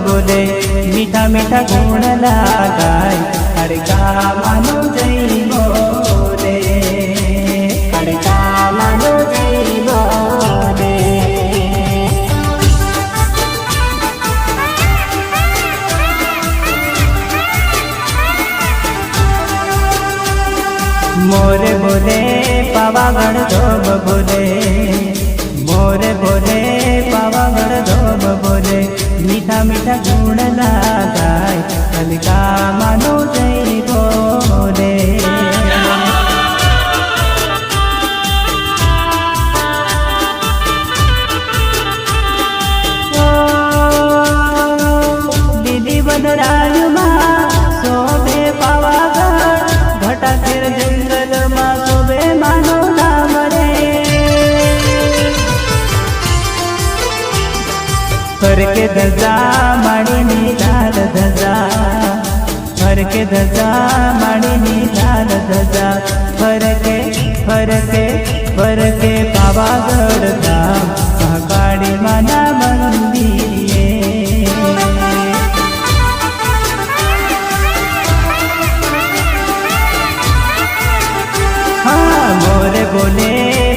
बोले मीठा मीठा गुण लगाय खड़का मानो जय बोले खड़का मानो जय बोले। मोरे बोले पावागढ़ धोम बोले मोरे बोले पावागढ़ धोम बोले मीठा मीठा गुण लगाय खड़का मानो जय बोले। दीदी बनराज माँ शोभे पावागढ़ घटा फिर जंगल माँ शोभे मानो नाम रे। फर के धजा माणिनी लाल धजा फर के धजा माणिनी लाल धजा फर के पावागढ़ धाम महाकाली माना मंदिर। मोरे बोले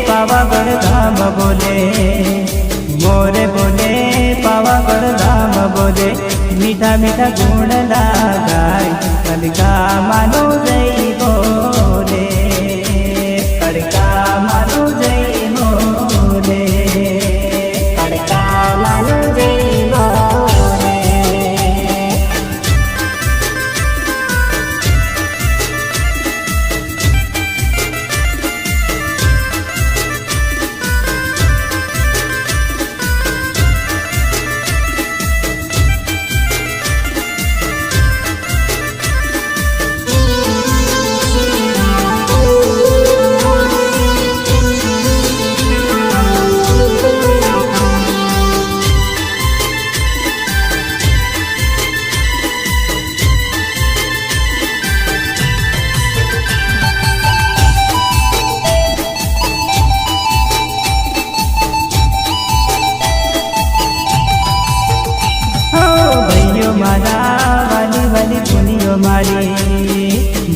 पावागढ़ धाम बोले मोरे बोले पावागढ़ धाम बोले मीठा मीठा गुण लगाय खड़का मानो जय बोले खड़का मानो जय बोले खड़का मानो जय बोले।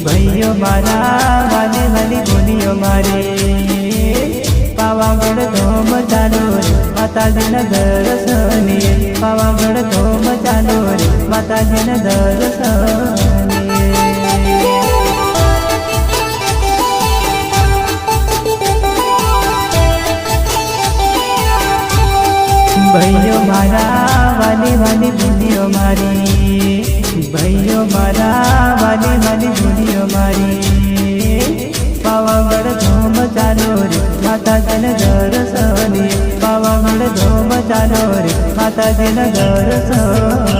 भाइयों मारा वाली वाली बोलियो मारे पावागढ़ धोम चालो रे माताजी न दर्शने पावागढ़ धोम चालो रे माताजी न दर्शने। भाइयों मारा वाली वाली बोलियो मारी भाइयों मारा वाली वाली बोलियो मारी पावागढ़ धोम चालो रे माताजी न दर्शने पावागढ़ धोम चालो रे माताजी न दर्शने।